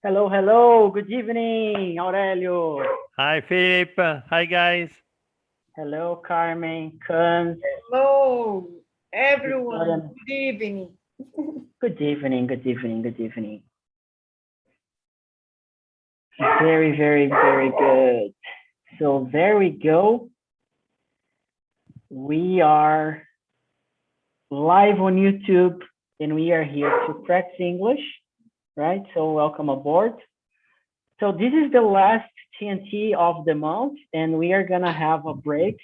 Hello, hello. Good evening, Aurelio. Hi, Philip. Hi, guys. Hello, Carmen, Cans. Hello, everyone. Victoria. Good evening. Good evening, good evening, good evening. Very, very, very good. So there we go. We are live on YouTube and we are here to practice English, right? So welcome aboard. So this is the last TNT of the month and we are gonna have a break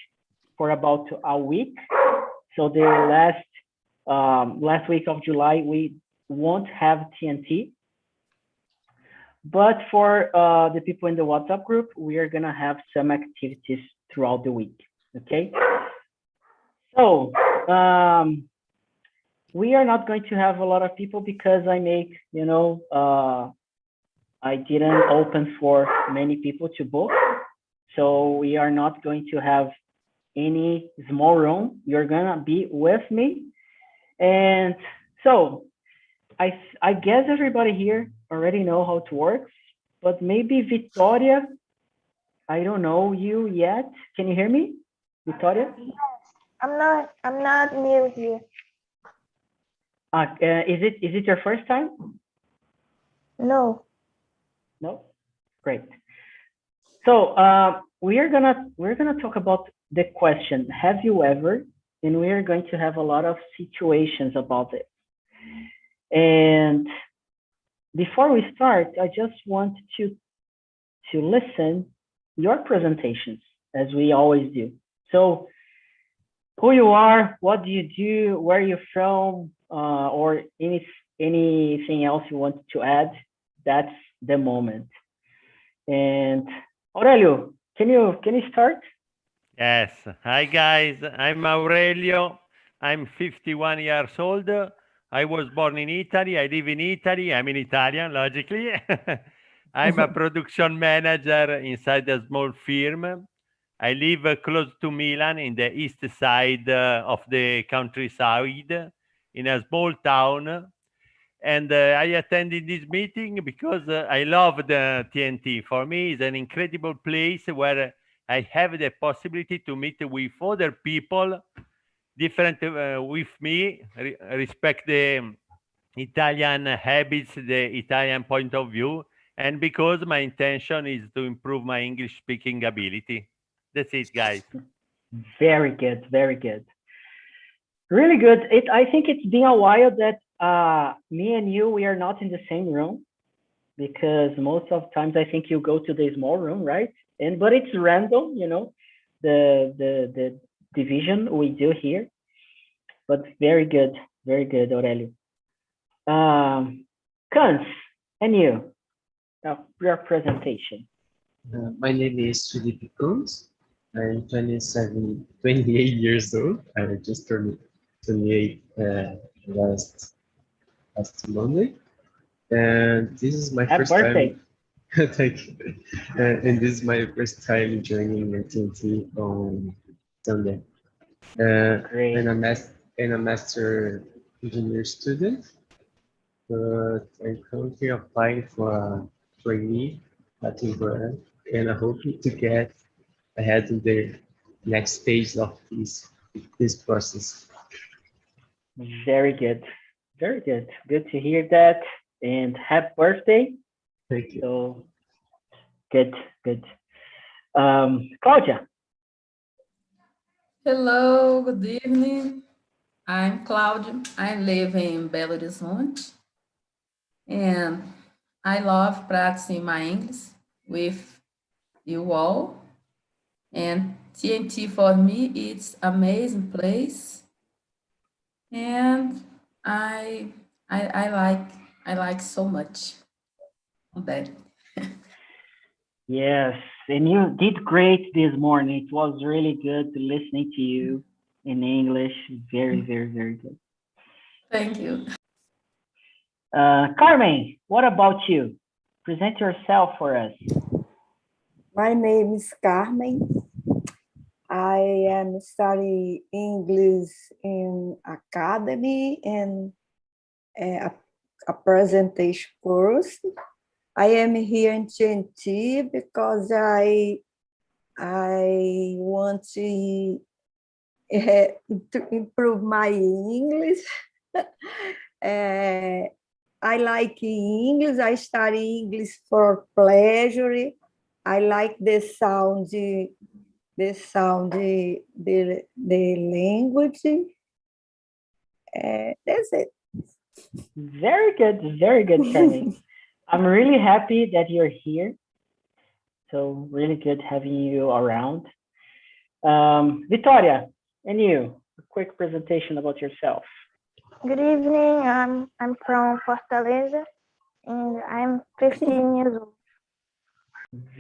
for about a week. So the last week of July, we won't have TNT. But for the people in the WhatsApp group, we are gonna have some activities throughout the week, okay? So we are not going to have a lot of people because I make, I didn't open for many people to book. So we are not going to have any small room. You're gonna be with me. And so I guess everybody here already know how it works, but maybe Victoria, I don't know you yet. Can you hear me, Victoria? I'm not new here. Is it your first time? No. No? Great. So we're gonna talk about the question, have you ever? And we are going to have a lot of situations about it. And before we start, I just want to listen your presentations as we always do. So who you are, what do you do, where you're from, or anything else you want to add, that's the moment. And Aurelio, can you start? Yes. Hi, guys. I'm Aurelio. I'm 51 years old. I was born in Italy. I live in Italy. I'm an Italian, logically. I'm a production manager inside a small firm. I live close to Milan in the east side of the countryside in a small town. And I attended this meeting because I love the TNT. For me, it's an incredible place where I have the possibility to meet with other people different with me, respect the Italian habits, the Italian point of view, and because my intention is to improve my English speaking ability. That's it, guys. Very good, very good. Really good. I think it's been a while that me and you, we are not in the same room because most of times I think you go to the small room, right? But it's random, the division we do here. But very good, Aurelio. Cans, and you, your presentation. My name is Felipe Kunz. I'm 28 years old. I just turned 28 last Monday. And this is my Happy first birthday. time. Thank you. And this is my first time joining TNT on Sunday. Great. I'm a master engineer student, but I'm currently applying for a trainee at Converse, and I hope to get ahead in the next stage of this process. Very good. Very good. Good to hear that. And happy birthday. Thank you. So good. Claudia. Hello, good evening. I'm Claudia. I live in Belo Horizonte. And I love practicing my English with you all. And TNT for me, it's amazing place. And I like so much on that. Yes, and you did great this morning. It was really good listening to you in English. Very good. Thank you. Carmen, what about you? Present yourself for us. My name is Carmen. I am studying English in academy and a presentation course. I am here in TNT because I want to improve my English. I like English. I study English for pleasure. I like the language. That's it. Very good, Carmen. I'm really happy that you're here. So really good having you around. Victoria, and you, a quick presentation about yourself. Good evening. I'm from Fortaleza, and I'm 15 years old.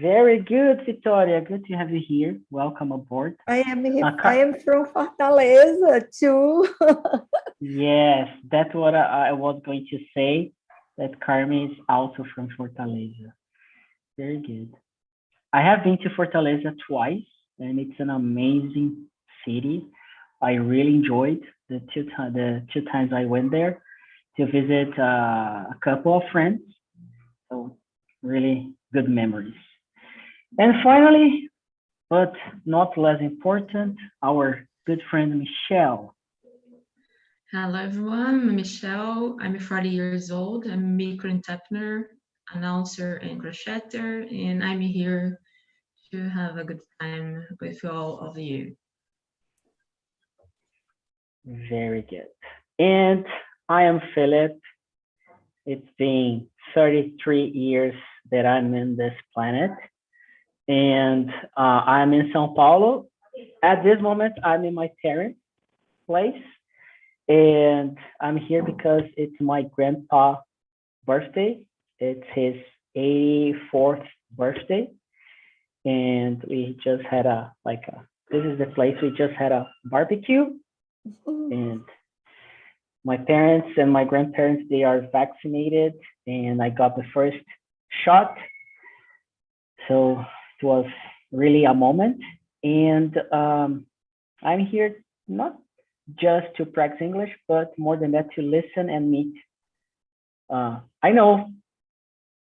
Very good, Victoria. Good to have you here. Welcome aboard. I am from Fortaleza too. Yes, that's what I was going to say, that Carmen is also from Fortaleza. Very good. I have been to Fortaleza twice, and it's an amazing city. I really enjoyed the two times I went there to visit a couple of friends. So really good memories. And finally, but not less important, our good friend Michelle. Hello, everyone. I'm Michelle. I'm 40 years old. I'm a micro entrepreneur, announcer, and crocheter, and I'm here to have a good time with all of you. Very good. And I am Philip. It's been 33 years that I'm in this planet. And I'm in São Paulo. At this moment, I'm in my parents' place. And I'm here because it's my grandpa's birthday. It's his 84th birthday. And we just had this is the place we just had a barbecue. And my parents and my grandparents, they are vaccinated, and I got the first shot. So it was really a moment. And I'm here not just to practice English, but more than that, to listen and meet. I know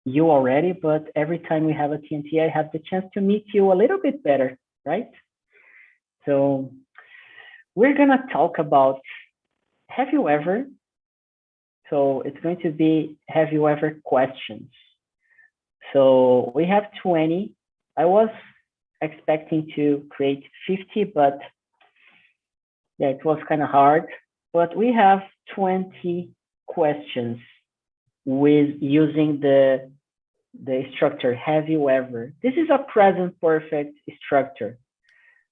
you already, but every time we have a TNT, I have the chance to meet you a little bit better, right? So we're gonna talk about have you ever. So it's going to be have you ever questions. So we have 20. I was expecting to create 50, but yeah, it was kind of hard. But we have 20 questions with using the structure have you ever. This is a present perfect structure.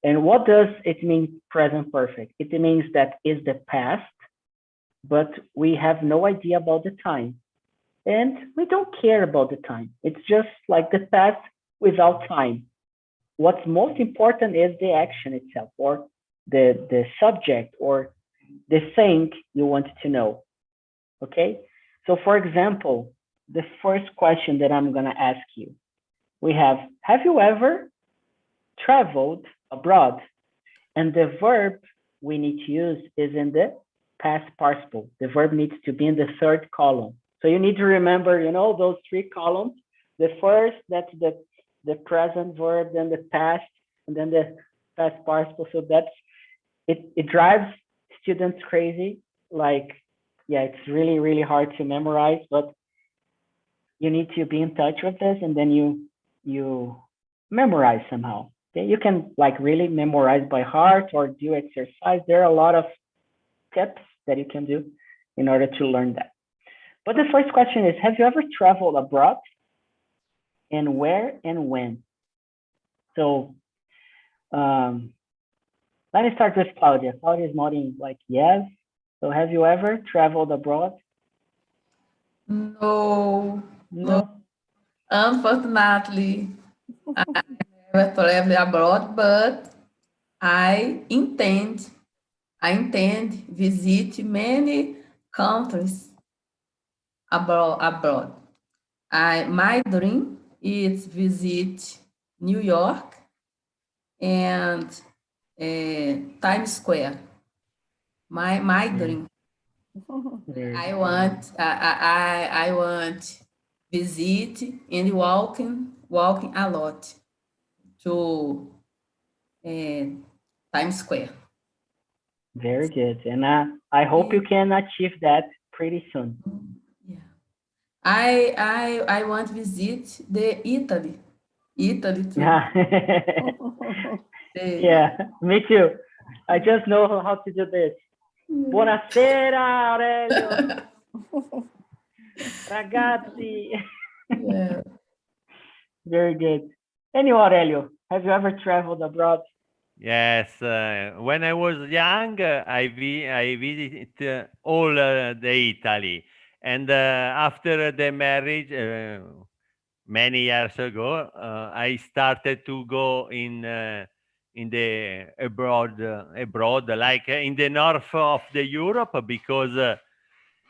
And what does it mean, present perfect? It means that is the past, but we have no idea about the time. And we don't care about the time. It's just like the past without time. What's most important is the action itself, or the subject, or the thing you want to know. Okay? So for example, the first question that I'm gonna ask you, we have you ever traveled abroad? And the verb we need to use is in the past participle. The verb needs to be in the third column. So you need to remember, those three columns. The first, that's the present verb, then the past, and then the past participle. So that's, it drives students crazy. Like, yeah, it's really, really hard to memorize, but you need to be in touch with this, and then you memorize somehow. Okay? You can really memorize by heart or do exercise. There are a lot of tips that you can do in order to learn that. But the first question is, have you ever traveled abroad? And where and when? So let me start with Claudia. Claudia is nodding yes. So have you ever traveled abroad? No. Unfortunately, I never traveled abroad, but I intend visit many countries abroad. My dream is visit New York and Times Square. My dream. I want visit and walking a lot to Times Square. Very good. And I hope you can achieve that pretty soon. Yeah. I want to visit the Italy too. Yeah. Yeah, me too. I just know how to do this. Buonasera, Aurelio. Ragazzi. Yeah. Very good. Anyway, Aurelio, have you ever traveled abroad? Yes, when I was young, I visited all the Italy, and after the marriage, many years ago, I started to go in the abroad, like in the north of the Europe, because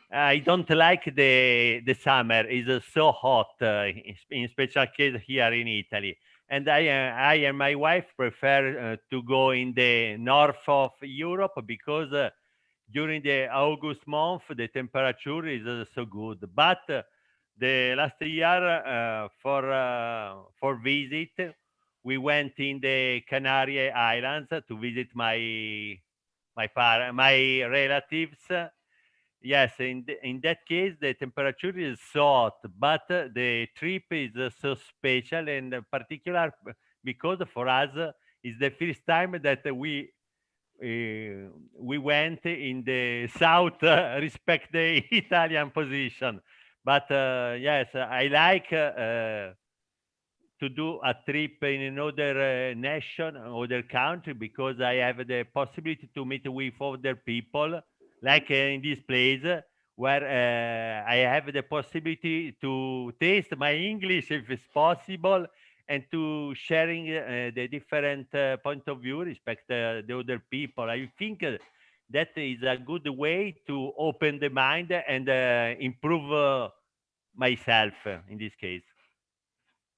I don't like the summer. It's so hot, in special case here in Italy. And I and my wife prefer to go in the north of Europe because during the August month the temperature is so good. But the last year for visit we went in the Canary Islands to visit my relatives. Yes, in that case, the temperature is so hot, but the trip is so special and particular because for us it's the first time that we went in the south, respect the Italian position. But yes, I like to do a trip in another nation, other country, because I have the possibility to meet with other people, like in this place, where I have the possibility to taste my English if it's possible, and to sharing the different point of view, respect the other people. I think that is a good way to open the mind and improve myself in this case.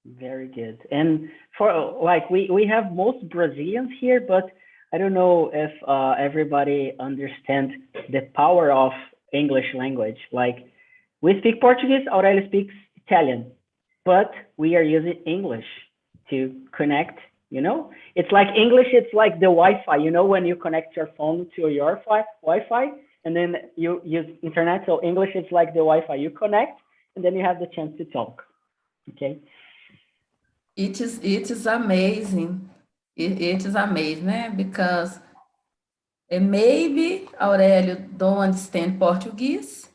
Very good. And for like we have most Brazilians here, but I don't know if everybody understands the power of English language. Like we speak Portuguese, Aurelio speaks Italian, but we are using English to connect. You know, it's like English. It's like the Wi-Fi. You know, when you connect your phone to your Wi-Fi, and then you use internet. So English is like the Wi-Fi. You connect, and then you have the chance to talk. Okay. It is amazing. It is amazing, né? Because maybe Aurelio don't understand Portuguese.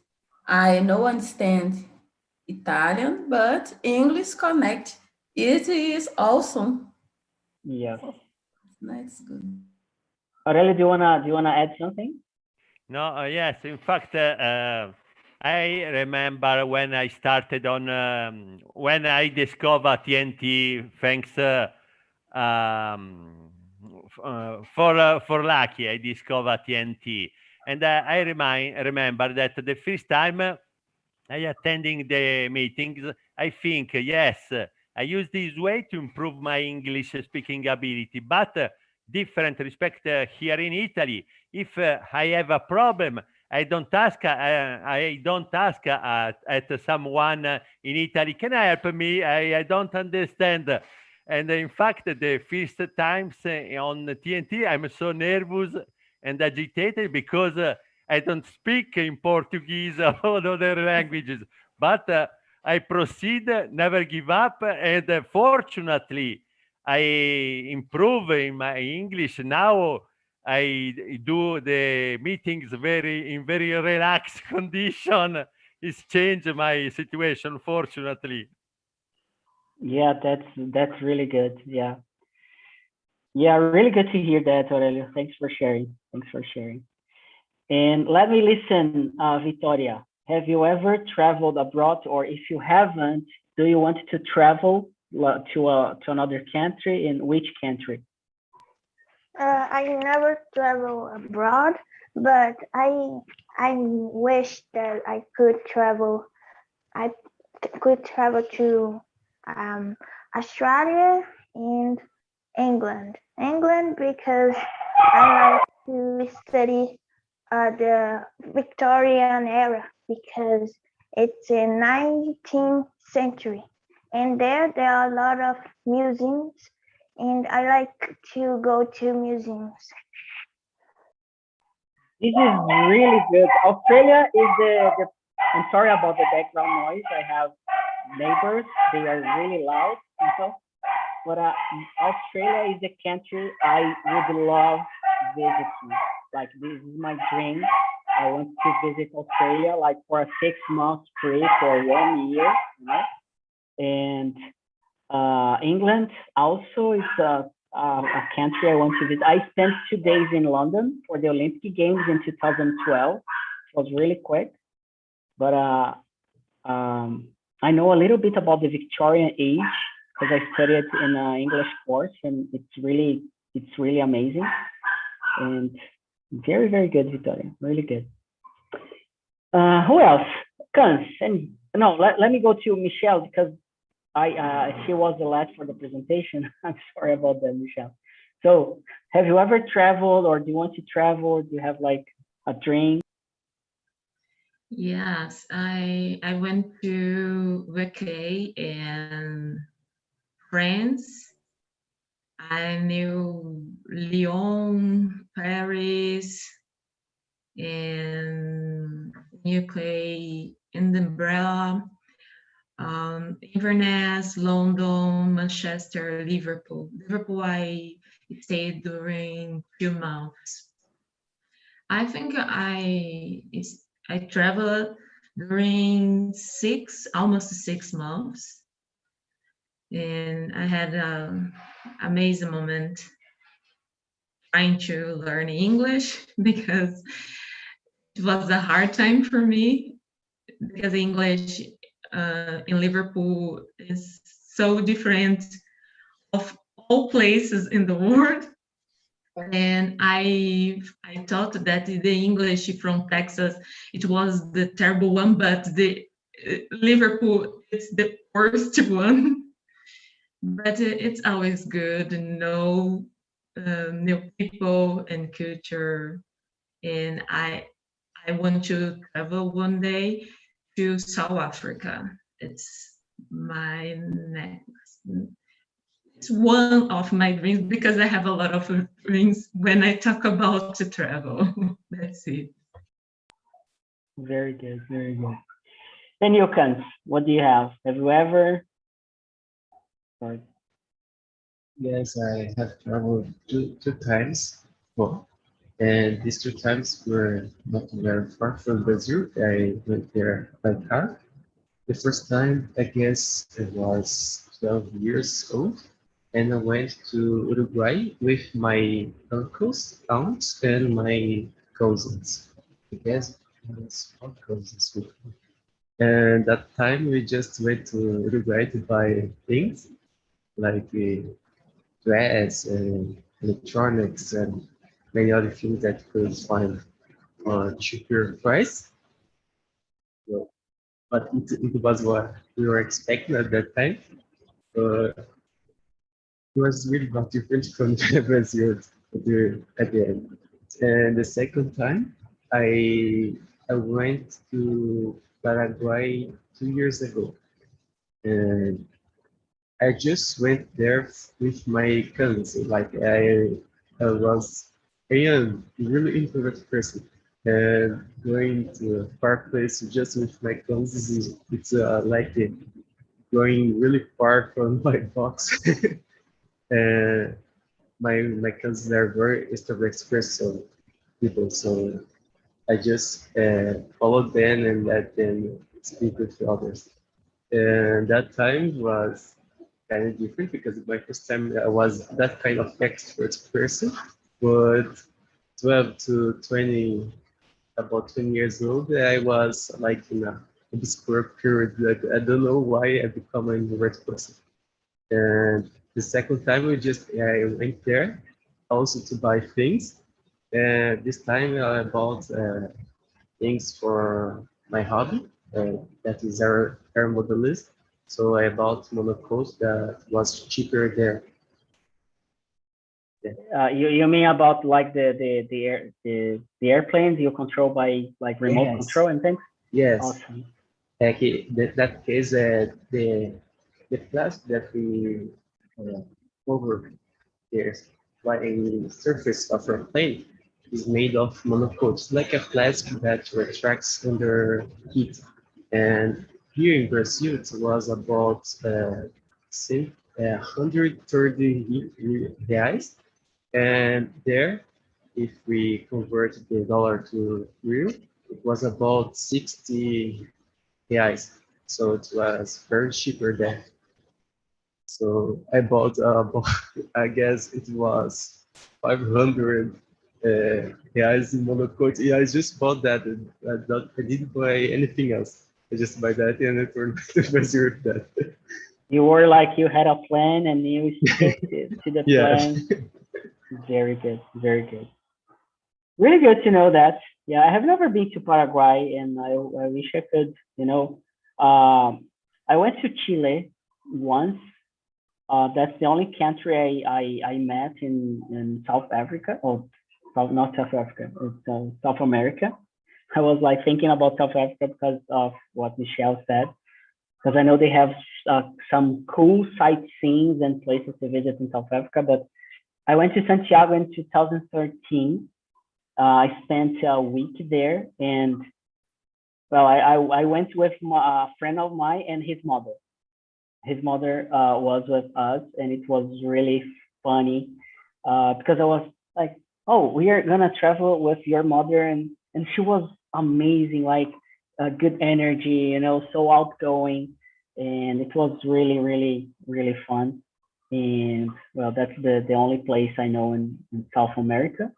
I don't understand Italian, but English connect. It is awesome. Yes. That's good. Aurelio, do you wanna add something? No, yes. In fact, I remember when I started on when I discovered TNT. Thanks for Lucky, I discovered TNT, and I remember that the first time I attending the meetings, I think yes, I use this way to improve my English speaking ability, but different respect here in Italy. If I have a problem, I don't ask at someone in Italy, can I help me? I don't understand. And in fact, the first times on TNT, I'm so nervous and agitated because I don't speak in Portuguese or other languages. But I proceed, never give up, and fortunately, I improve in my English. Now I do the meetings in very relaxed condition. It's changed my situation, fortunately. Yeah, that's really good. Yeah. Yeah, really good to hear that, Aurelio. Thanks for sharing. Thanks for sharing. And let me listen, Victoria. Have you ever traveled abroad, or if you haven't, do you want to travel to another country? In which country? I never travel abroad, but I wish that I could travel. I could travel to Australia and England. England because I like to study the Victorian era because it's in 19th century. And there are a lot of museums, and I like to go to museums. This is really good. Australia is I'm sorry about the background noise. I have neighbors. They are really loud. But Australia is a country I would love visiting. Like, this is my dream. I want to visit Australia, like, for a 6-month trip or 1 year, you know. And England also is a country I want to visit. I spent 2 days in London for the Olympic Games in 2012. It was really quick, but I know a little bit about the Victorian age because I studied in an English course, and it's really amazing and very, very good, Victoria. Really good. Who else? Cans, and no, let me go to Michelle because she was the last for the presentation. I'm sorry about that, Michelle. So, have you ever traveled, or do you want to travel? Do you have like a dream? Yes, I went to vacay in France. I knew Lyon, Paris, and UK, Edinburgh, Inverness, London, Manchester, Liverpool. Liverpool, I stayed during 2 months. I think I traveled during almost 6 months, and I had an amazing moment trying to learn English because it was a hard time for me because English in Liverpool is so different of all places in the world. And I thought that the English from Texas, it was the terrible one, but the Liverpool is the worst one. But it's always good to know new people and culture. And I want to travel one day to South Africa. It's my next. It's one of my dreams because I have a lot of dreams when I talk about to travel. That's it. Very good, very good. Then you, Kans, what do you have? Have you ever? Sorry. Yes, I have traveled two times before, and these 2 times were not very far from Brazil. I went there by car. The first time, I guess I was 12 years old, and I went to Uruguay with my uncles, aunts, and my cousins. I guess I was 4 cousins with me. And that time we just went to Uruguay to buy things like dress and electronics and many other things that you could find on cheaper price. So, but it was what we were expecting at that time. It was really not different from Brazil at the end. And the second time, I went to Paraguay 2 years ago, and I just went there with my cousins. Like I was a really introvert person, and going to a far place just with my cousins, it's like going really far from my box. And my cousins are very expressive people, so I just followed them and let them speak with others. And that time was kind of different because my first time I was that kind of extrovert person, but 12 to 20, about 20 years old, I was like in a obscure period. Like, I don't know why I become an introvert person. And the second time I went there also to buy things. And this time I bought things for my hobby, that is air modelist. So I bought monocles that was cheaper there. You mean about like the airplanes you control by like remote control and things? Yes. Awesome. Like that case, the plastic that we over there, like a surface of a plane, is made of monocoat. It's like a plastic that retracts under heat. And here in Brazil, it was about say 130 reais. And there, if we convert the dollar to real, it was about 60 reais. So it was very cheaper there. So I bought, I guess it was 500 reais in monocoat. Yeah, I just bought that. I didn't buy anything else. I just buy that and I turned to Brazil with that. You were like you had a plan and you stick to the Yeah. plan. Very good, very good. Really good to know that. Yeah, I have never been to Paraguay, and I wish I could. I went to Chile once. That's the only country I met in South Africa. Oh, not South Africa. It's South America. I was like thinking about South Africa because of what Michelle said, because I know they have some cool sightseeing and places to visit in South Africa. But I went to Santiago in 2013. I spent a week there, and well, I went with a friend of mine and his mother. His mother was with us, and it was really funny because I was like, "Oh, we are gonna travel with your mother," and she was amazing, like good energy, so outgoing, and it was really, really, really fun. And well, that's the only place I know in South America.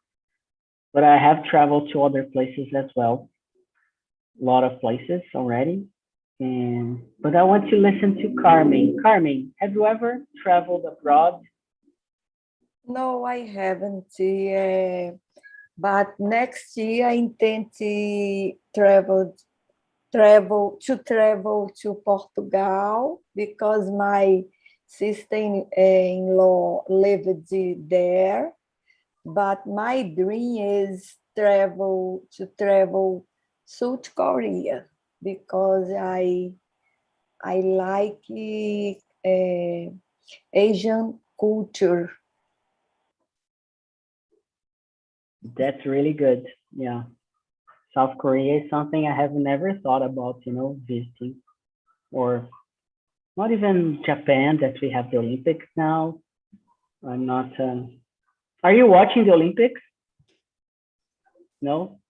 But I have traveled to other places as well, a lot of places already. But I want to listen to Carmen. Carmen, have you ever traveled abroad? No, I haven't. But next year I intend to travel to Portugal because my sister-in-law lived there. But my dream is to travel South Korea because I like Asian culture. That's really good. Yeah. South Korea is something I have never thought about, visiting. Or not even Japan, that we have the Olympics now. I'm not. Are you watching the Olympics? No?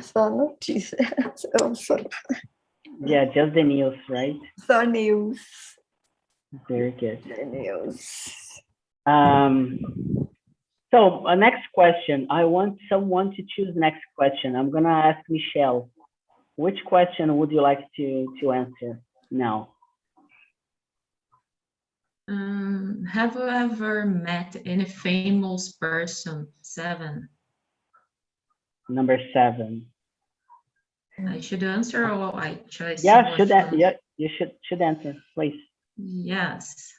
Só notícia. Yeah, just the news, right? Só news. Very good. The news. So next question. I want someone to choose next question. I'm gonna ask Michelle. Which question would you like to answer now? Have you ever met any famous person? 7. Number 7. I should answer or I choose? Yeah, you should answer, please. Yes.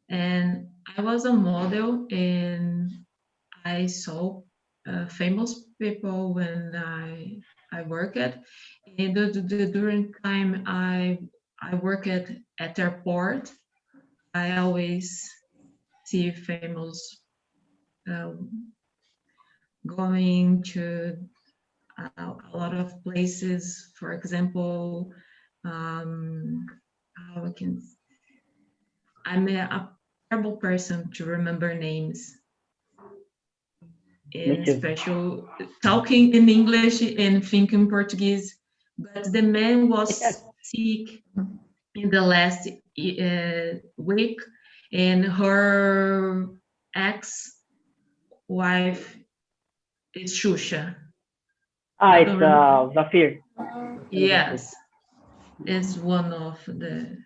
And I was a model and I saw famous people when I worked. And during time I work at airport, I always see famous going to a lot of places. For example, I'm a terrible person to remember names. In special talking in English and thinking Portuguese, but the man was sick in the last week, and her ex-wife is Xuxa. It's Zafir. Yes, is one of the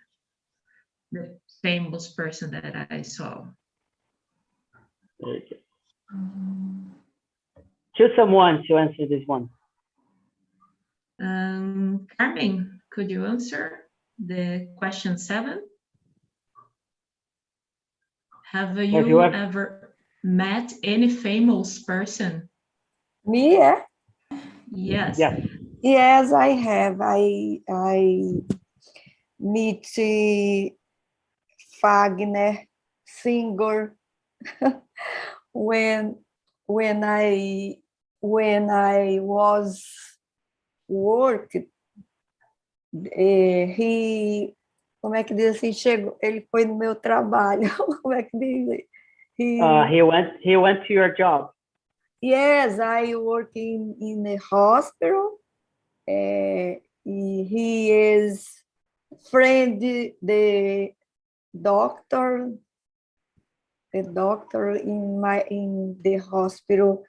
famous person that I saw. Okay. Choose someone to answer this one. Carmen, could you answer the question 7? Have you ever met any famous person? Me, yeah? Yes. Yes. Yes, I have. I meet Fagner, singer, when I was working. Como é que diz assim? Chegou, ele foi no meu trabalho. Como é que diz? He went to your job. Yes, I work in a hospital. He is friend the doctor in the hospital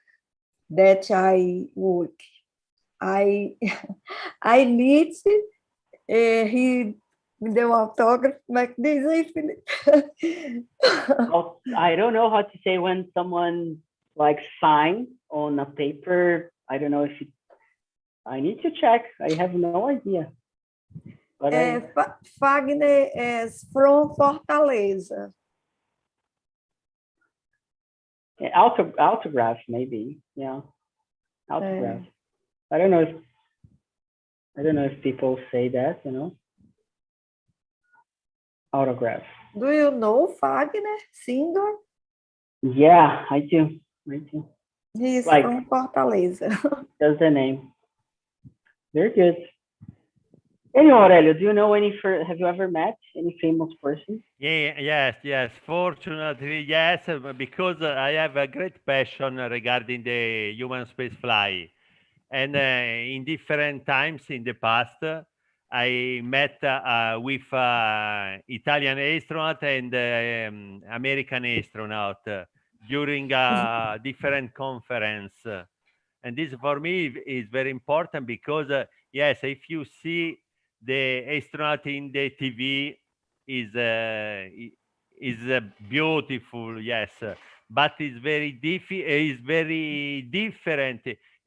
that I work. I meet, he me deu um autógrafo, como é que diz aí, Felipe? I don't know how to say when someone like sign on a paper. I don't know if I need to check. I have no idea. But Fagner is from Fortaleza. Autograph, maybe. Yeah, autograph. I don't know if people say that, you know. Autograph. Do you know Fagner, singer? Yeah, I do. He's Like, from Fortaleza. That's the name. Very good. Anyway, Aurelio, do you know have you ever met any famous person? Yes. Fortunately, yes, because I have a great passion regarding the human space flight. And in different times in the past, I met with Italian astronaut and American astronaut during a different conference. And this for me is very important because, yes, if you see the astronaut in the TV is beautiful, yes, but it's very different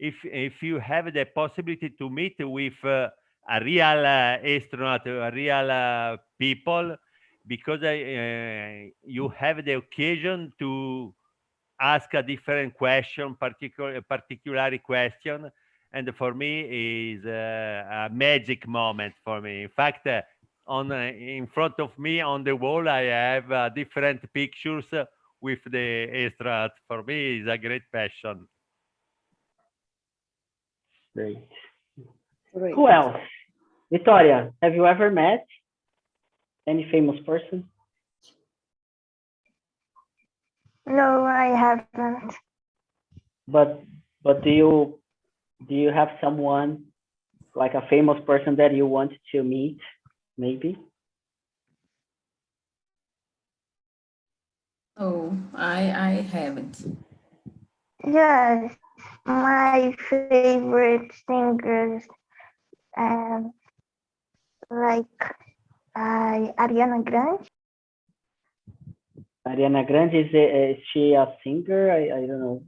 if you have the possibility to meet with a real astronaut, a real people, because you have the occasion to ask a different question, particular question, and for me is a magic moment for me. In fact, in front of me on the wall, I have different pictures with the astronaut. For me, is a great passion. Great. Who else? Victoria, have you ever met any famous person? No, I haven't. But do you have someone like a famous person that you want to meet, maybe? Oh, I haven't. Yes, my favorite singers, like Ariana Grande. Ariana Grande, is she a singer? I don't know.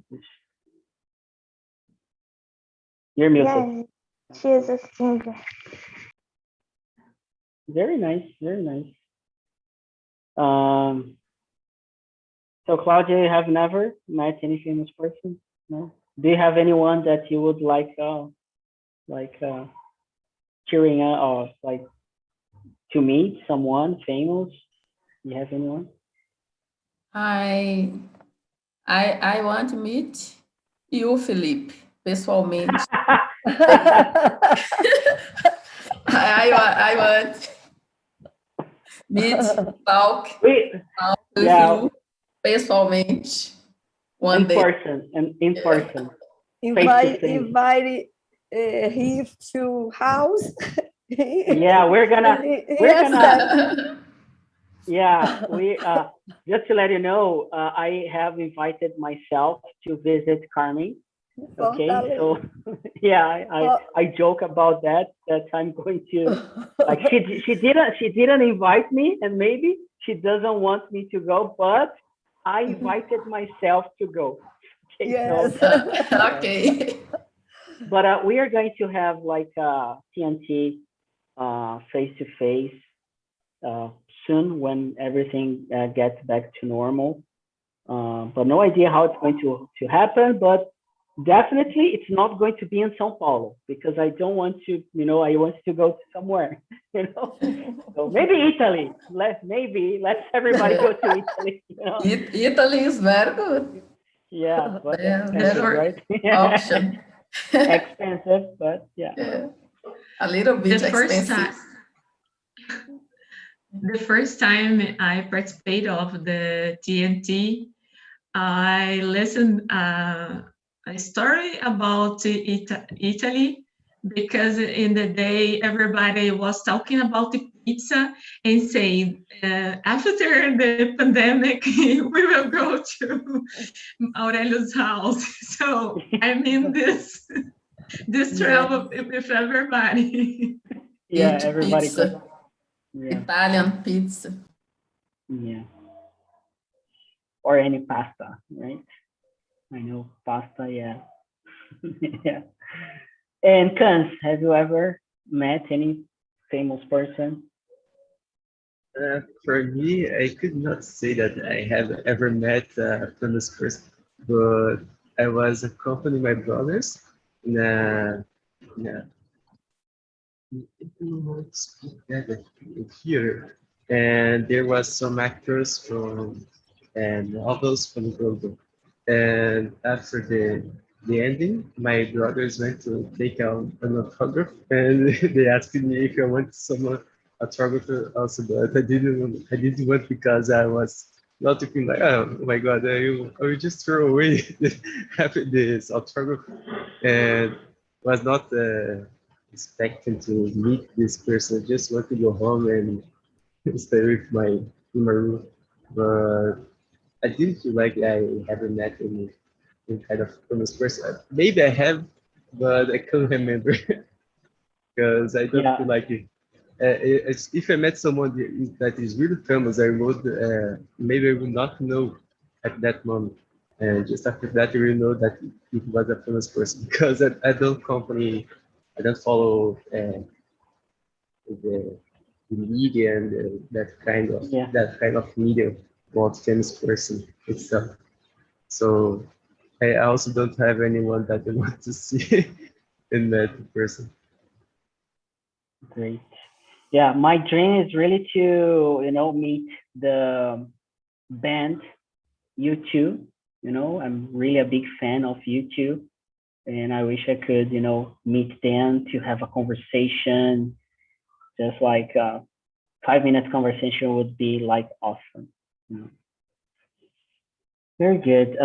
Your music. Yes, she is a singer. Very nice, very nice. So Claudia, you have never met any famous person? No? Do you have anyone that you would like cheering up or like to meet someone famous? You have anyone? I want to meet you, Felipe, pessoalmente. I want meet, talk with you pessoalmente one day. In person. Invite him to house. Yeah, we're gonna yeah, we just to let you know, I have invited myself to visit Carmen. Okay, so yeah, I joke about that I'm going to like she didn't invite me, and maybe she doesn't want me to go, but I invited myself to go. Okay, yes. So, Okay. But we are going to have like TNT face-to-face soon when everything gets back to normal. But no idea how it's going to happen, but definitely it's not going to be in São Paulo because I don't want to, I want to go to somewhere, So maybe Italy. Let's everybody go to Italy. Italy is very good. Yeah, but Yeah, expensive, right? option. Expensive, but yeah. A little bit The first expensive. The first time I participated of the TNT, I listened a story about Italy because in the day everybody was talking about the pizza and saying after the pandemic we will go to Aurelio's house. So I'm in this travel with everybody. Yeah, Eat everybody pizza. goes. Yeah. Italian pizza. Yeah. Or any pasta, right? I know pasta, yeah. Yeah. And Kans, have you ever met any famous person? For me, I could not say that I have ever met a famous person, but I was accompanying my brothers in a here, and there was some actors from and novels from Global. And after the ending, my brothers went to take out an autograph, and they asked me if I want some autograph also, but I didn't want because I was not thinking like, oh my God, I will just throw away this autograph, and was not expecting to meet this person. I just want to go home and stay with in my room, but I didn't feel like I haven't met any kind of famous person. Maybe I have, but I can't remember because I don't feel like it. If I met someone that is really famous, I would maybe I would not know at that moment. And just after that, you will know that it was a famous person because I don't company, I don't follow the media and that kind of media about famous person itself. So I also don't have anyone that I want to see in that person. Great. Yeah, my dream is really to, meet the band U2. I'm really a big fan of U2, and I wish I could, meet them to have a conversation. Just like 5 minutes conversation would be like awesome. Very good.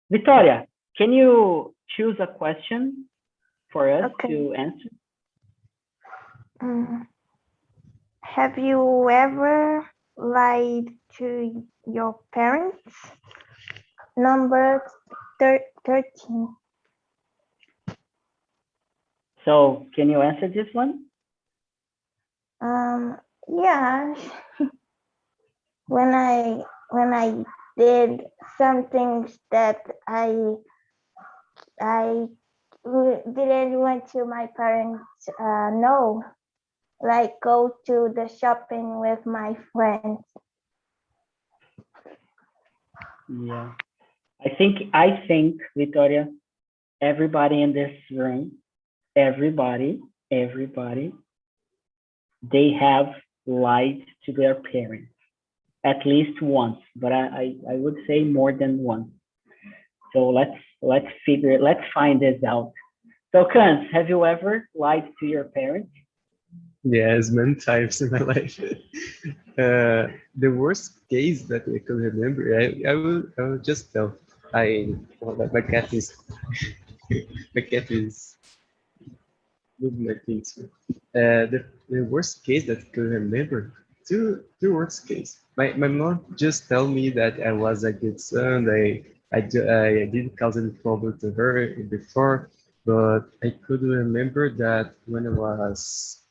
Victoria, can you choose a question for us to answer? Have you ever lied to your parents? Number 13. So can you answer this one? Yeah. When I did some things that I didn't want to my parents know, like go to the shopping with my friends. Yeah, I think Victoria, everybody in this room, everybody, they have lied to their parents at least once, but I would say more than once. So let's find this out. So Kans, have you ever lied to your parents? Yes, many times in my life. The worst case that I can remember, I will just tell. My cat is moving my things. The worst case that I can remember, two worst case. My mom just tell me that I was a good son. I didn't cause any problem to her before, but I could remember that when it was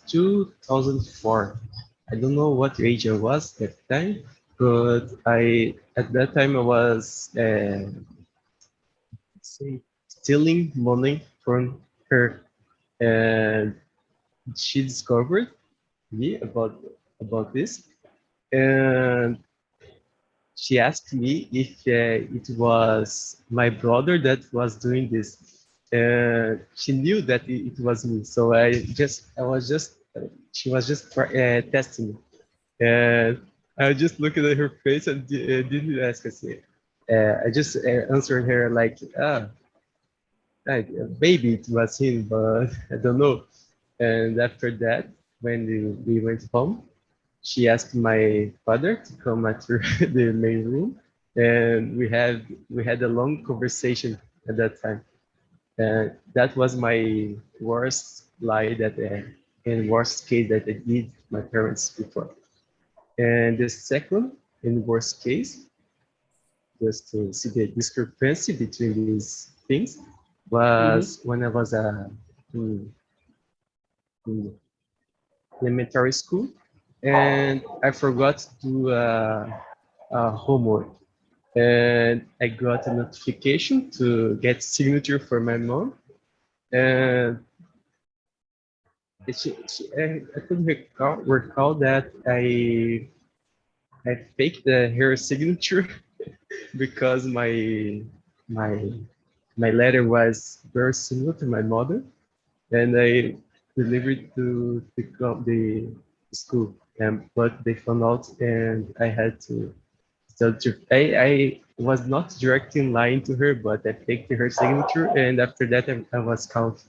2004. I don't know what age I was at the time, but at that time I was stealing money from her, and she discovered me about this, and she asked me if it was my brother that was doing this. She knew that it was me, so she was just testing me. And I just looked at her face and didn't ask her. I just answered her like, maybe it was him, but I don't know. And after that, when we went home, she asked my father to come at the main room, and we had a long conversation at that time. And that was my worst lie and worst case that I did my parents before. And the second and worst case, just to see the discrepancy between these things, was when I was in elementary school, and I forgot to do homework, and I got a notification to get signature for my mom, and I could recall that I faked her signature because my letter was very similar to my mother, and I delivered to the school, but they found out, and I had to. So I was not directly lying to her, but I faked her signature, and after that I was caught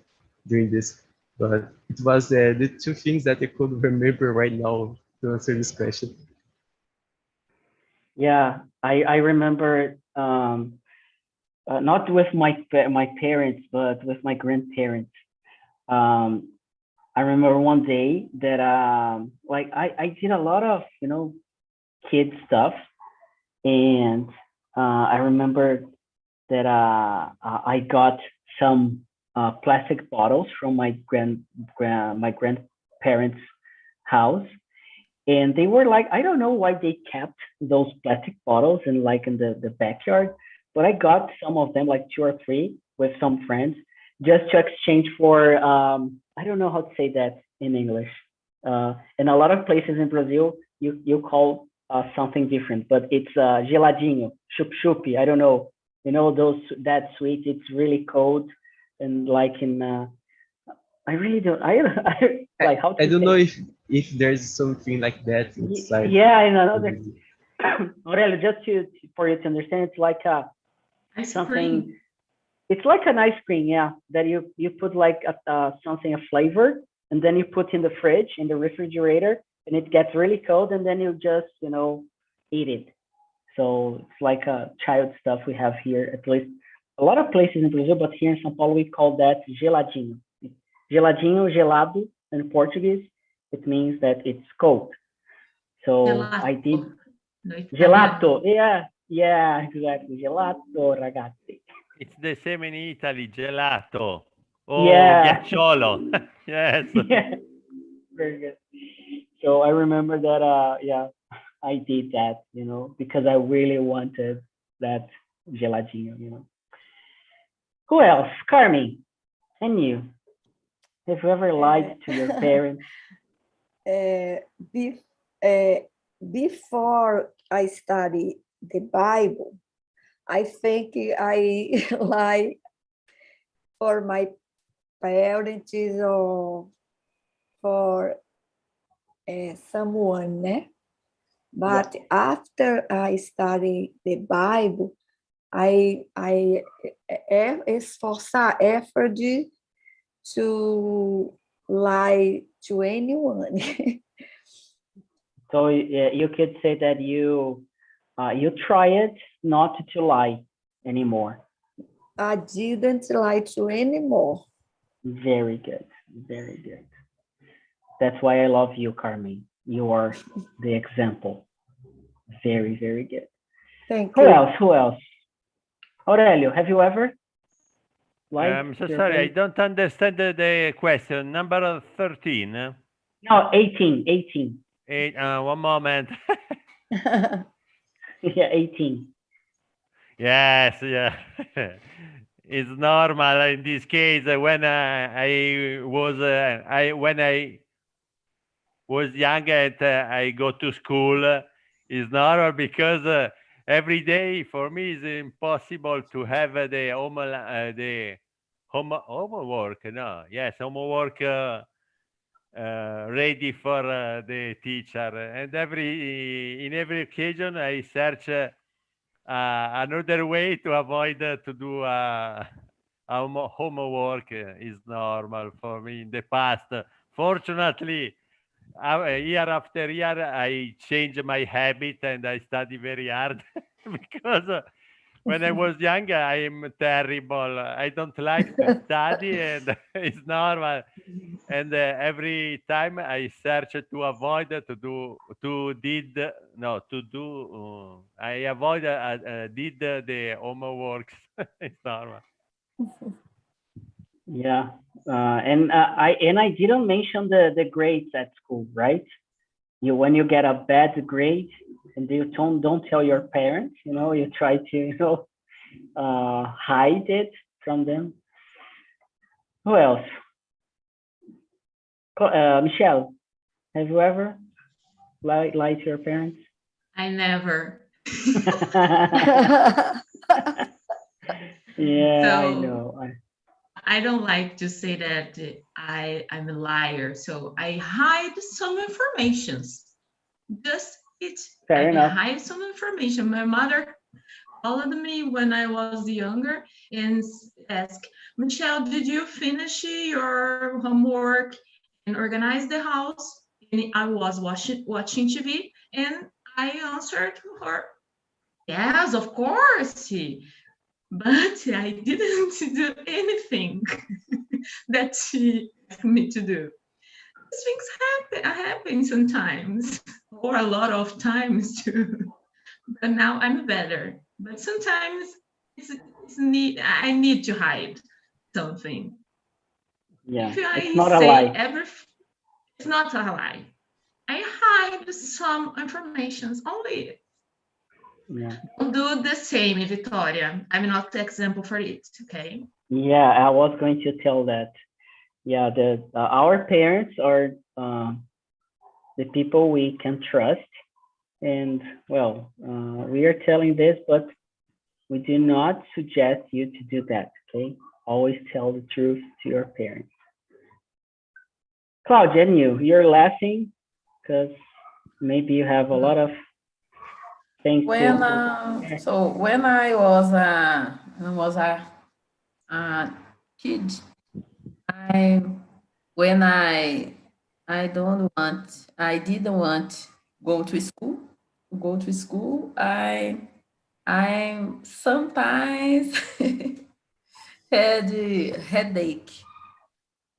doing this. But it was the two things that I could remember right now to answer this question. Yeah, I remember not with my parents, but with my grandparents. I remember one day that like I did a lot of kid stuff, and I remember that I got some plastic bottles from my grandparents' house, and they were like, I don't know why they kept those plastic bottles in the backyard, but I got some of them, like 2 or 3, with some friends, just to exchange for I don't know how to say that in English. In a lot of places in Brazil, you call something different, but it's geladinho, chup-chup. I don't know. That sweet. It's really cold, and like in I really don't. I like how to I don't say know it. if there's something like that inside. Yeah, I know. Aurelio, just for you to understand, it's like Ice something. cream. It's like an ice cream, yeah, that you put like something, a flavor, and then you put in the fridge, in the refrigerator, and it gets really cold, and then you just eat it. So it's like a child stuff we have here, at least a lot of places in Brazil, but here in São Paulo we call that geladinho. Geladinho, gelado in Portuguese, it means that it's cold. So I did No Italian. gelato, yeah, exactly, gelato, ragazzi. It's the same in Italy, gelato. Oh, Yeah. ghiacciolo. Yes. Yeah, very good. So I remember that, yeah, I did that, because I really wanted that geladinho. Who else? Carmen, and you? Have you ever lied to your parents? Before I study the Bible, I think I lie for my parents or for someone, né? But after I study the Bible, I esforçar effort to lie to anyone. So you could say that you try it not to lie anymore. I didn't lie to anymore. Very good, very good. That's why I love you, Carmen. You are the example. Very, very good. Thank Who you. else? Who else? Aurelio, have you ever lied I'm so to your sorry, I parents? don't understand the question. Number 13. No, 18. 18. One moment. Yeah, 18. Yes, yeah. It's normal in this case when I was young and I go to school. It's normal because every day for me is impossible to have the homework. No, yes, homework ready for the teacher. And in every occasion, I search another way to avoid to do homework. Is normal for me in the past. Fortunately, year after year, I change my habit and I study very hard because when I was younger, I am terrible. I don't like to study, and it's normal. And every time I search to avoid to do to did no to do I avoid did the homeworks. It's normal. Yeah, and I didn't mention the grades at school, right? When you get a bad grade and you don't tell your parents, you try to hide it from them. Who else? Michelle, have you ever lied to your parents? I never. Yeah, So, I know. I don't like to say that I'm a liar. So I hide some informations. Fair I enough. hide some information. My mother called me when I was younger and asked, Michelle, did you finish your homework and organize the house? And I was watching TV, and I answered her, yes, of course. But I didn't do anything that she asked me to do. These things happen sometimes, or a lot of times too. But now I'm better. But sometimes I need to hide something. Yeah, If I it's not a say lie. it's not a lie. I hide some informations only. Yeah. Don't do the same, Victoria. I'm not the example for it, okay? Yeah, I was going to tell that. Yeah, our parents are the people we can trust, and well, we are telling this, but we do not suggest you to do that. Okay, always tell the truth to your parents. Claudia, and you're laughing because maybe you have a lot of things When to. so when I was a kid, I when I didn't want go to school. I sometimes had a headache.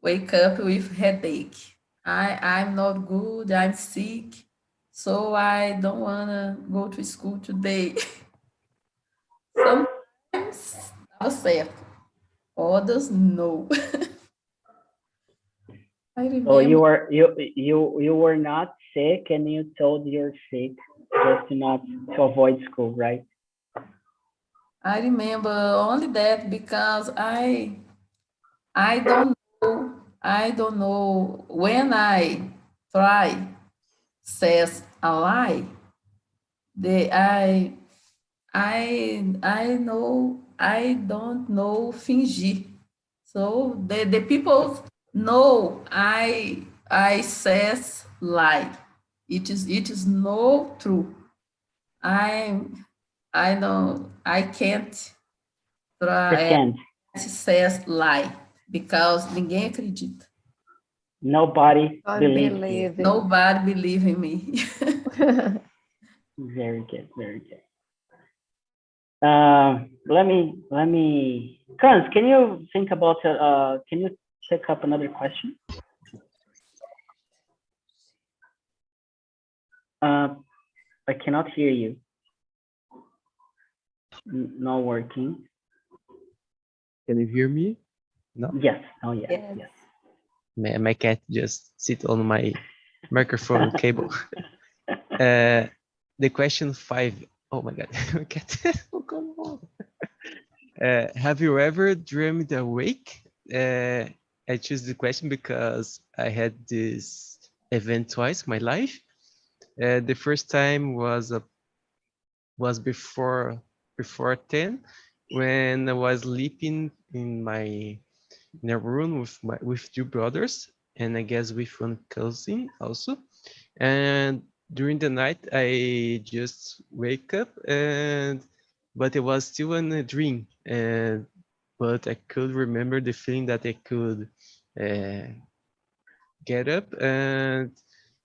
Wake up with headache. I'm not good. I'm sick, so I don't wanna go to school today. Sometimes dava certo, others no. I So you remember. were you were not sick, and you told you're sick just to avoid school, right? I remember only that because I don't know when I try says a lie. The I know I don't know fingir. So the people know I says lie. It is no true. I know I can't try Pretend. says lie because ninguém acredita. Nobody God believes you. believe it. Nobody believe in me. Very good, very good. Let me. Franz, can you think about? Can you pick up another question? I cannot hear you. Not working. Can you hear me? No? Yes. Oh yeah. Yes. My cat just sit on my microphone cable. The question 5. Oh my God, my cat. Oh, come on. Have you ever dreamed awake? I choose the question because I had this event twice in my life. The first time was was before 10, when I was sleeping in a room with two brothers, and I guess with one cousin also. And during the night, I just wake up, but it was still in a dream, but I could remember the feeling that I could get up and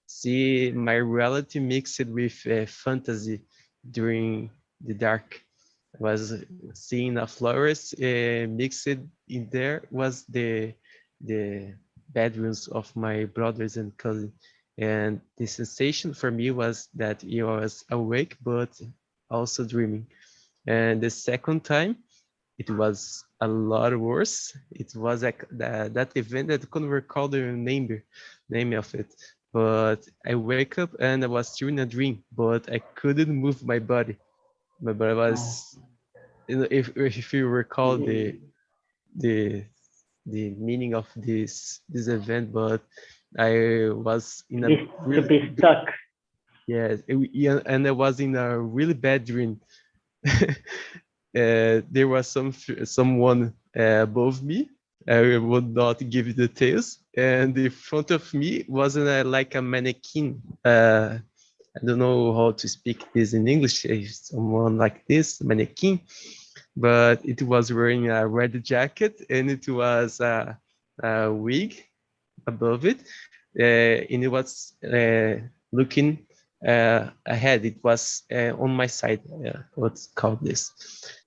see my reality mixed with fantasy during the dark. I was seeing a florist, mixed in there was the bedrooms of my brothers and cousins. And the sensation for me was that I was awake, but also dreaming. And the second time, it was a lot worse. It was like that event that I couldn't recall the name of it. But I wake up and I was still in a dream, but I couldn't move my body. My body was, if you recall the meaning of this event, but I was in a to be stuck. Yes, and I was in a really bad dream. There was someone above me. I would not give you details, and in front of me wasn't like a mannequin. I don't know how to speak this in English. Someone like this, mannequin, but it was wearing a red jacket, and it was a wig above it, and it was looking ahead. It was on my side. What's called this?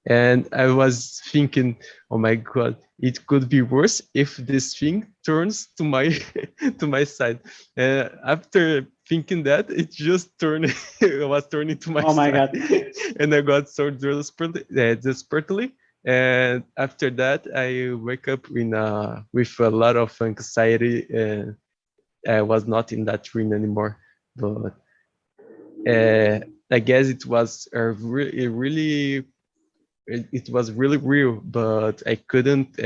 And I was thinking, oh my God, it could be worse if this thing turns to my to my side. After thinking that, it just turned. It was turning to my Oh my side. God. And I got so desperately. And after that, I wake up with a lot of anxiety, and I was not in that dream anymore. But I guess it was it was really real, but I couldn't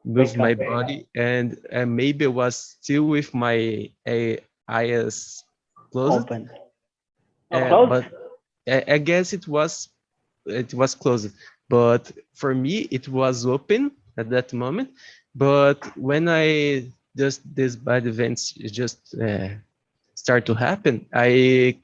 move my body, and maybe I was still with my eyes closed. Open. Closed? But I guess it was closed. But for me, it was open at that moment. But when these bad events just start to happen, I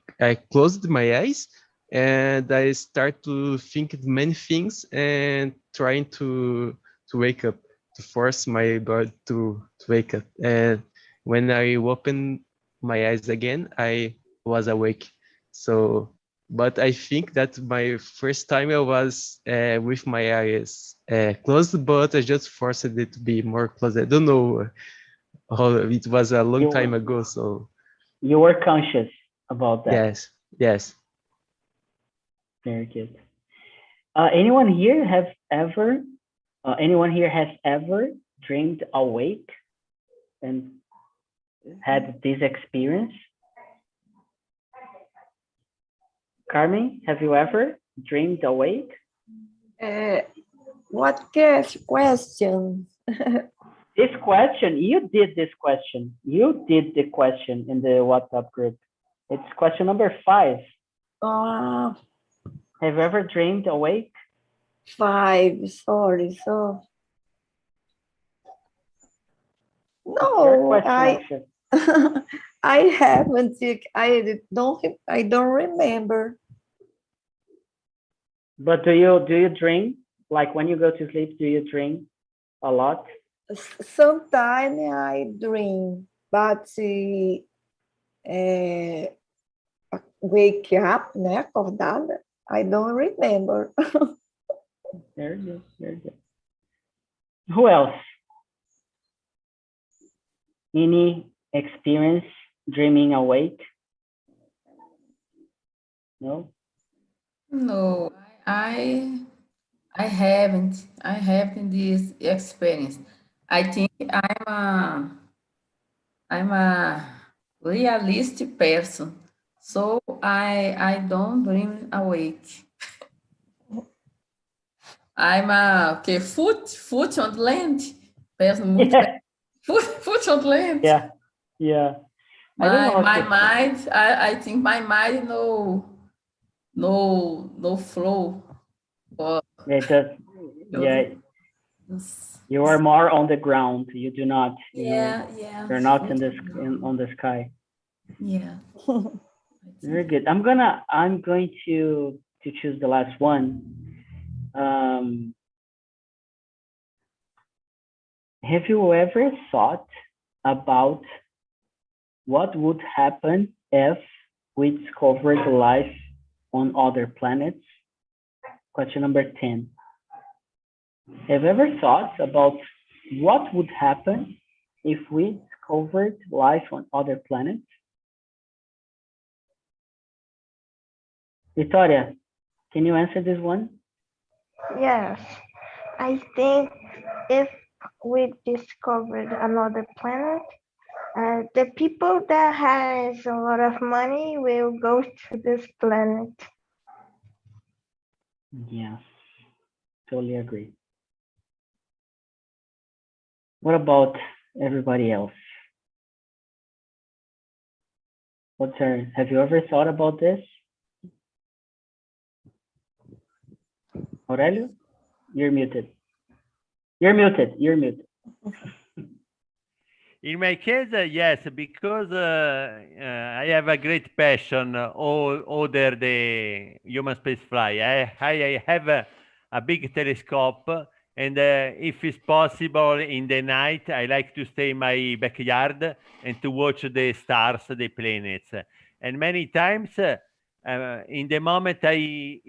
closed my eyes and I start to think many things and trying to wake up, to force my body to wake up. And when I opened my eyes again, I was awake. So, but I think that my first time I was with my eyes closed, but I just forced it to be more closed. I don't know how, it was a long time ago. So you were conscious about that. Yes. Very good. Anyone here has ever dreamed awake and had this experience? Carmen, have you ever dreamed awake? What question? This question, you did this question. You did the question in the WhatsApp group. It's question number 5. Have you ever dreamed awake? 5, sorry. So no, I haven't. I don't remember. But do you dream? Like when you go to sleep, do you dream a lot? Sometimes I dream, but wake up, né, acordada, I don't remember. Very good, very good. Who else? Any experience dreaming awake? No? No, I haven't. I haven't this experience. I think I'm a realistic person, so I don't dream awake. I'm a foot on land person. Foot on land. Yeah. My mind. I think my mind no flow. Or It does, yeah, you are more on the ground. You do not, yeah. you're not in this on the sky. Yeah. Very good. I'm going to choose the last one. Have you ever thought about what would happen if we discovered life on other planets? Question number 10. Have you ever thought about what would happen if we discovered life on other planets? Victoria, can you answer this one? Yes, I think if we discovered another planet, the people that has a lot of money will go to this planet. Yes, totally agree. What about everybody else? Have you ever thought about this? Aurelio, you're muted. You're muted. In my case, yes, because I have a great passion over the human space flight. I have a big telescope, and if it's possible in the night, I like to stay in my backyard and to watch the stars, the planets. And many times, in the moment I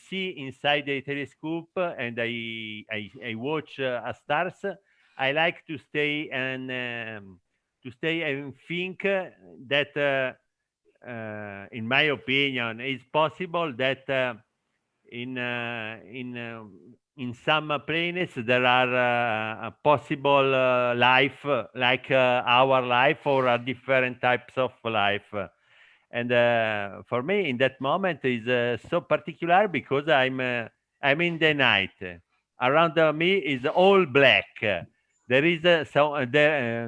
see inside the telescope and I watch stars, I like to stay and think that, in my opinion, it's possible that in some planets there are a possible life like our life or different types of life. And for me, in that moment, is so particular because I'm in the night. Around me is all black. There is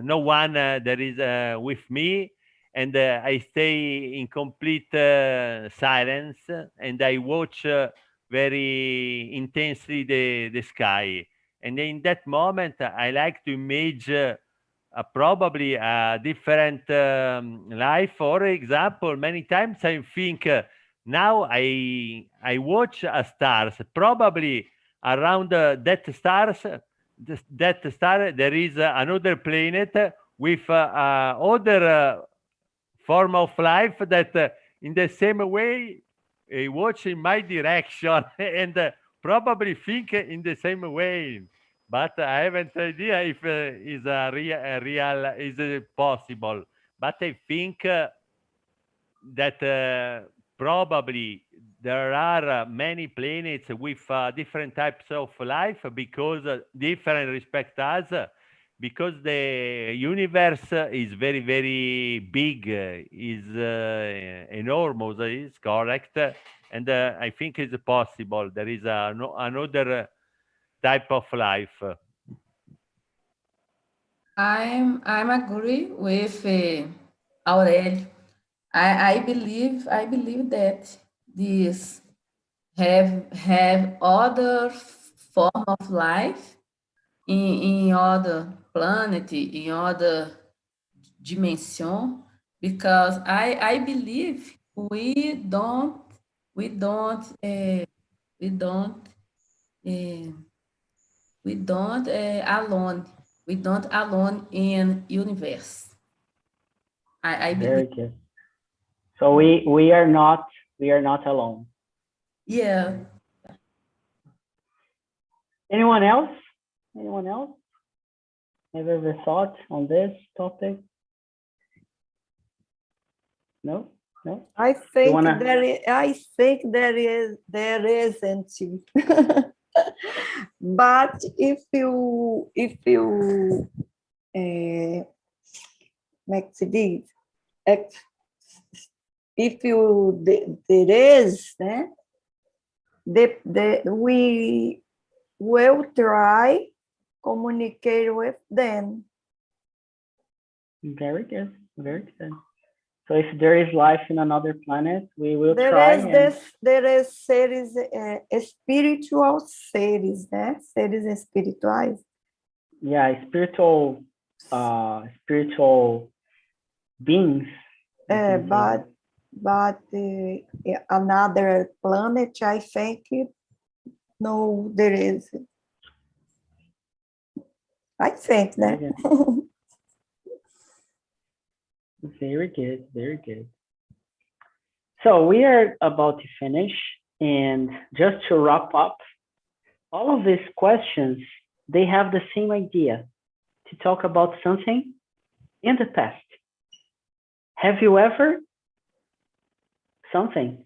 no one that is with me, and I stay in complete silence, and I watch very intensely the sky. And in that moment, I like to imagine probably a different life. For example, many times I think now I watch stars. Probably around that star there is another planet with other form of life that in the same way watch in my direction and probably think in the same way. But I haven't idea if is a real is possible. But I think that probably there are many planets with different types of life because different respect us, because the universe is very, very big, is enormous, is correct. And I think it's possible. There is another type of life. I'm agree with Aurelio. I believe that this have other form of life in other planet, in other dimension, because I believe we don't alone. We don't alone in universe. I Very believe. good. So we are not alone. Yeah. Anyone else? Have ever thought on this topic? No. I think wanna- there isn't. But if you if you there is, we will try communicate with them. Very good. So if there is life in another planet, we will There try. there is seres, espiritual seres, né? Seres espirituais. Yeah, spiritual beings. But another planet, I think, no, there is. I think that. Very good, very good. So we are about to finish, and just to wrap up, all of these questions, they have the same idea, to talk about something in the past. Have you ever something?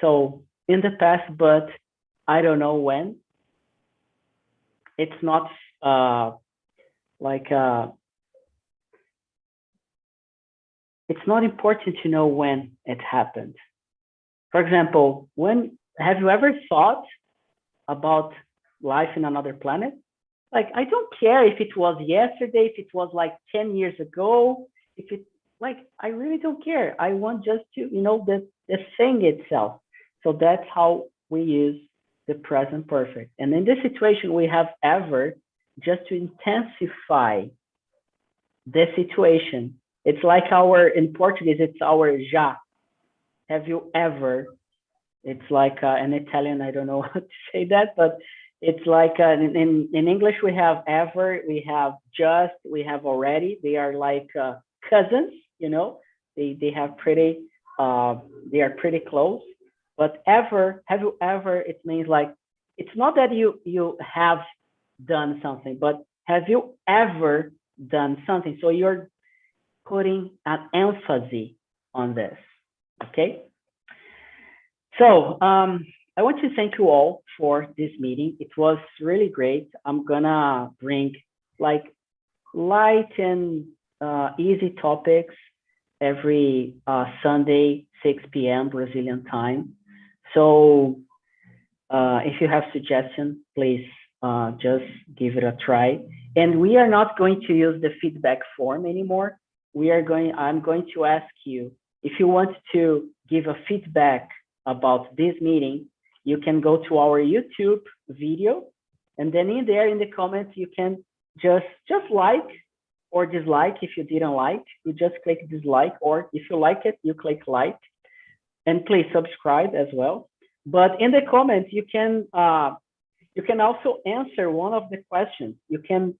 So in the past, but I don't know when. It's not it's not important to know when it happened. For example, have you ever thought about life in another planet? Like, I don't care if it was yesterday, if it was like 10 years ago, if it, like, I really don't care. I want just to, the thing itself. So that's how we use the present perfect. And in this situation, we have ever just to intensify the situation. It's like in Portuguese, it's our já. Have you ever? It's like in Italian, I don't know how to say that, but it's like in English, we have ever, we have just, we have already. They are like cousins, they have pretty, they are pretty close. But ever, have you ever, it means like, it's not that you have done something, but have you ever done something? So you're putting an emphasis on this, okay? So I want to thank you all for this meeting. It was really great. I'm gonna bring like light and easy topics every Sunday, 6 p.m. Brazilian time. So if you have suggestions, please just give it a try. And we are not going to use the feedback form anymore. I'm going to ask you, if you want to give a feedback about this meeting, you can go to our YouTube video, and then in there in the comments, you can just like or dislike. If you didn't like, you just click dislike, or if you like it, you click like, and please subscribe as well. But in the comments, you can also answer one of the questions. You can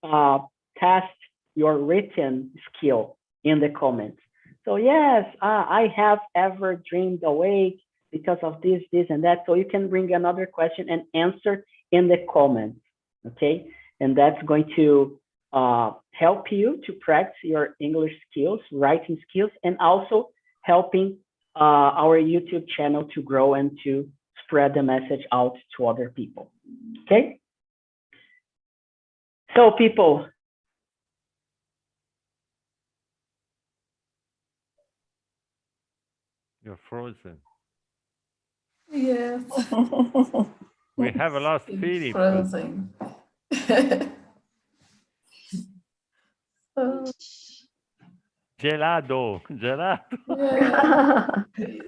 test your written skill in the comments. So yes, I have ever dreamed awake because of this, and that. So you can bring another question and answer in the comments, okay? And that's going to help you to practice your English skills, writing skills, and also helping our YouTube channel to grow and to spread the message out to other people, okay? So people, You're frozen. Yes. We have lost It's Philip. frozen. Oh, Gelado. yeah.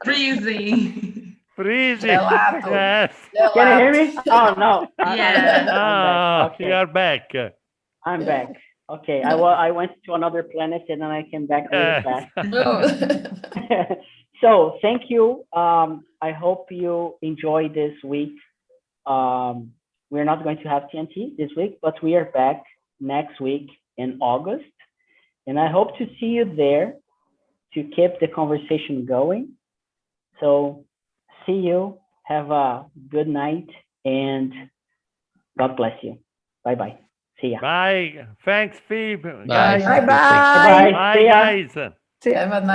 Freezing. Freezing. Gelato. Yes. can you hear me? Oh no. Yeah. Ah, Okay. you are back. I'm back. Okay, I went to another planet and then I came back really fast. Oh. So thank you. I hope you enjoy this week. We're not going to have TNT this week, but we are back next week in August. And I hope to see you there to keep the conversation going. So see you. Have a good night and God bless you. Bye-bye. See ya. Bye. Thanks, Phoebe. Bye. Guys. Bye-bye. Bye. Bye, See ya. guys. Have a nice